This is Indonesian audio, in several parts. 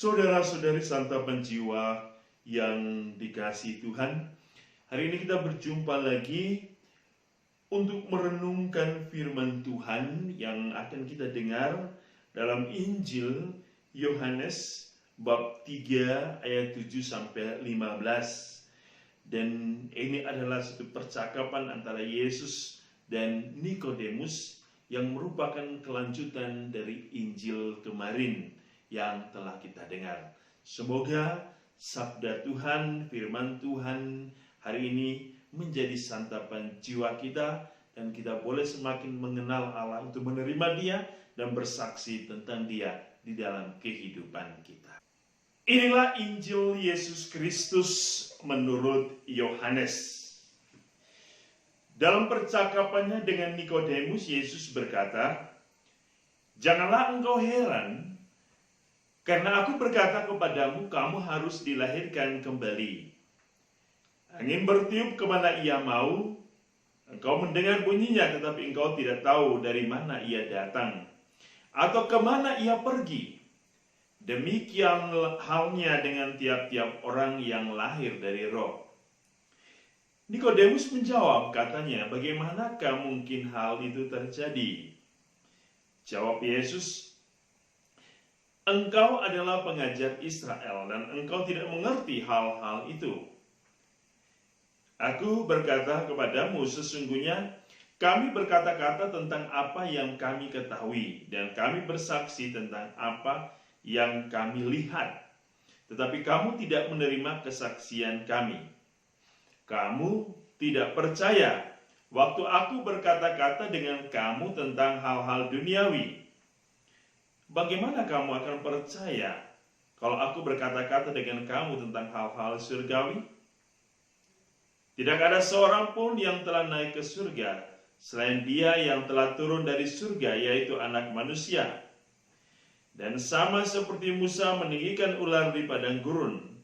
Saudara-saudari santapan jiwa yang dikasihi Tuhan, hari ini kita berjumpa lagi untuk merenungkan firman Tuhan yang akan kita dengar dalam Injil Yohanes bab 3 ayat 7-15. Dan ini adalah satu percakapan antara Yesus dan Nikodemus yang merupakan kelanjutan dari Injil kemarin yang telah kita dengar. Semoga sabda Tuhan, firman Tuhan hari ini menjadi santapan jiwa kita, dan kita boleh semakin mengenal Allah untuk menerima Dia dan bersaksi tentang Dia di dalam kehidupan kita. Inilah Injil Yesus Kristus menurut Yohanes. Dalam percakapannya dengan Nikodemus, Yesus berkata, "Janganlah engkau heran, karena aku berkata kepadamu, kamu harus dilahirkan kembali. Angin bertiup kemana ia mau, engkau mendengar bunyinya, tetapi engkau tidak tahu dari mana ia datang, atau kemana ia pergi. Demikian halnya dengan tiap-tiap orang yang lahir dari roh." Nikodemus menjawab, katanya, "Bagaimanakah mungkin hal itu terjadi?" Jawab Yesus, "Engkau adalah pengajar Israel dan engkau tidak mengerti hal-hal itu. Aku berkata kepadamu, sesungguhnya kami berkata-kata tentang apa yang kami ketahui dan kami bersaksi tentang apa yang kami lihat. Tetapi kamu tidak menerima kesaksian kami. Kamu tidak percaya waktu aku berkata-kata dengan kamu tentang hal-hal duniawi. Bagaimana kamu akan percaya kalau aku berkata-kata dengan kamu tentang hal-hal surgawi? Tidak ada seorang pun yang telah naik ke surga selain Dia yang telah turun dari surga, yaitu Anak Manusia. Dan sama seperti Musa meninggikan ular di padang gurun,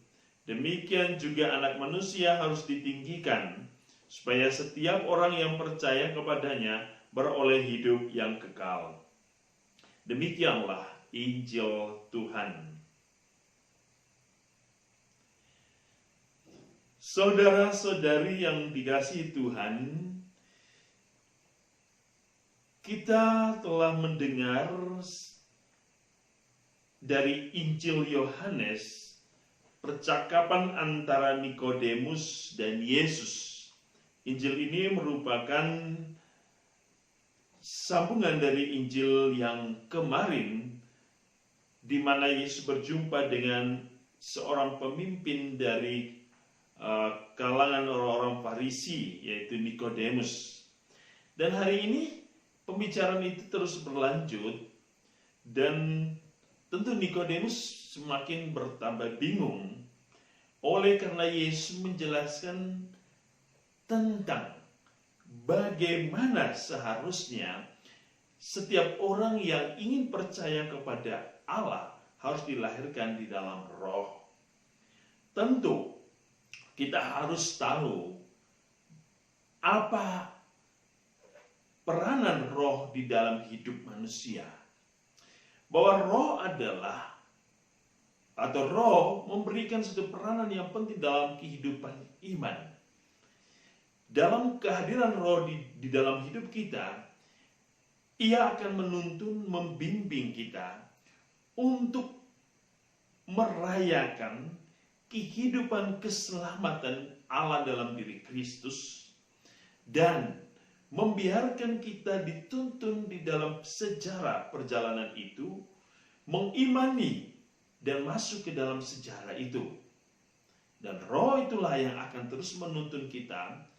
demikian juga Anak Manusia harus ditinggikan, supaya setiap orang yang percaya kepadanya beroleh hidup yang kekal." Demikianlah Injil Tuhan. Saudara-saudari yang dikasihi Tuhan, kita telah mendengar dari Injil Yohanes percakapan antara Nikodemus dan Yesus. Injil ini merupakan sambungan dari Injil yang kemarin, di mana Yesus berjumpa dengan seorang pemimpin dari kalangan orang-orang Farisi, yaitu Nikodemus. Dan hari ini pembicaraan itu terus berlanjut, dan tentu Nikodemus semakin bertambah bingung oleh karena Yesus menjelaskan tentang bagaimana seharusnya setiap orang yang ingin percaya kepada Allah harus dilahirkan di dalam roh. Tentu kita harus tahu apa peranan roh di dalam hidup manusia. Bahwa roh adalah, atau roh memberikan satu peranan yang penting dalam kehidupan iman. Dalam kehadiran roh di dalam hidup kita, Ia akan menuntun, membimbing kita untuk merayakan kehidupan keselamatan Allah dalam diri Kristus, dan membiarkan kita dituntun di dalam sejarah perjalanan itu, mengimani dan masuk ke dalam sejarah itu. Dan roh itulah yang akan terus menuntun kita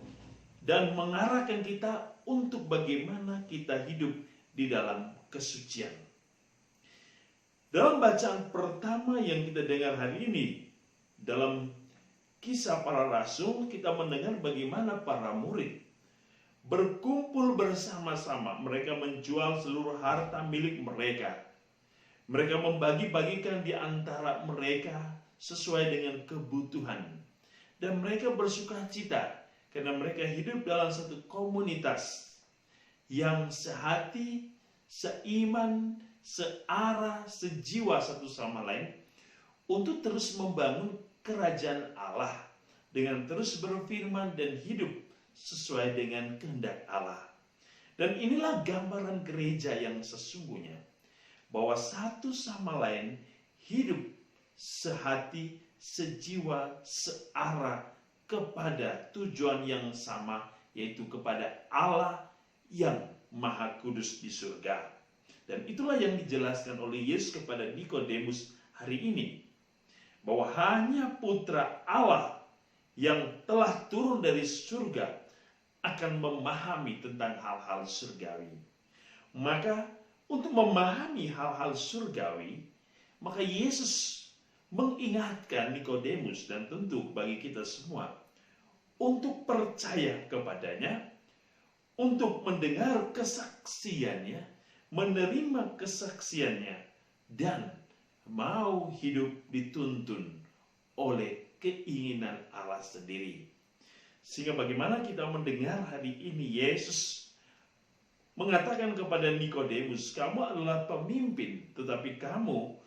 dan mengarahkan kita untuk bagaimana kita hidup di dalam kesucian. Dalam bacaan pertama yang kita dengar hari ini, dalam Kisah Para Rasul, kita mendengar bagaimana para murid berkumpul bersama-sama. Mereka menjual seluruh harta milik mereka. Mereka membagi-bagikan di antara mereka sesuai dengan kebutuhan. Dan mereka bersukacita karena mereka hidup dalam satu komunitas yang sehati, seiman, searah, sejiwa satu sama lain, untuk terus membangun kerajaan Allah dengan terus berfirman dan hidup sesuai dengan kehendak Allah. Dan inilah gambaran gereja yang sesungguhnya, bahwa satu sama lain hidup sehati, sejiwa, searah kepada tujuan yang sama, yaitu kepada Allah yang Maha Kudus di surga. Dan itulah yang dijelaskan oleh Yesus kepada Nikodemus hari ini, bahwa hanya Putra Allah yang telah turun dari surga akan memahami tentang hal-hal surgawi. Maka untuk memahami hal-hal surgawi, maka Yesus mengingatkan Nikodemus dan tentu bagi kita semua untuk percaya kepadanya, untuk mendengar kesaksiannya, menerima kesaksiannya, dan mau hidup dituntun oleh keinginan Allah sendiri. Sehingga bagaimana kita mendengar hari ini Yesus mengatakan kepada Nikodemus, kamu adalah pemimpin, tetapi kamu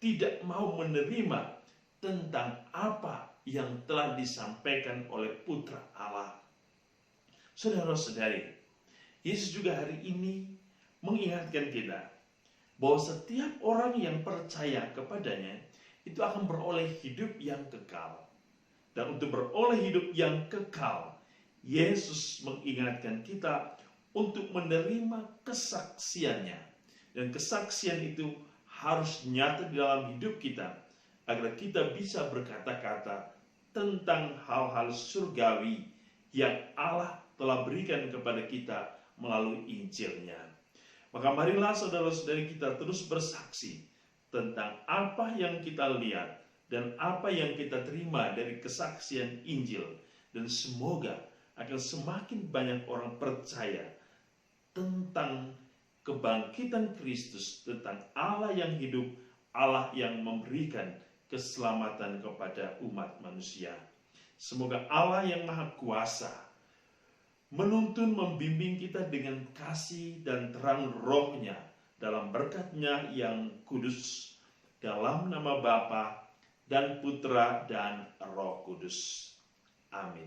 tidak mau menerima tentang apa yang telah disampaikan oleh Putra Allah. Saudara-saudari, Yesus juga hari ini mengingatkan kita bahwa setiap orang yang percaya kepadanya itu akan beroleh hidup yang kekal. Dan untuk beroleh hidup yang kekal, Yesus mengingatkan kita untuk menerima kesaksiannya. Dan kesaksian itu harus nyata di dalam hidup kita, agar kita bisa berkata-kata tentang hal-hal surgawi yang Allah telah berikan kepada kita melalui Injilnya. Maka marilah saudara-saudari kita terus bersaksi tentang apa yang kita lihat dan apa yang kita terima dari kesaksian Injil. Dan semoga akan semakin banyak orang percaya tentang kebangkitan Kristus, tentang Allah yang hidup, Allah yang memberikan keselamatan kepada umat manusia. Semoga Allah yang Maha Kuasa menuntun, membimbing kita dengan kasih dan terang roh-Nya dalam berkat-Nya yang kudus, dalam nama Bapa dan Putra dan Roh Kudus. Amin.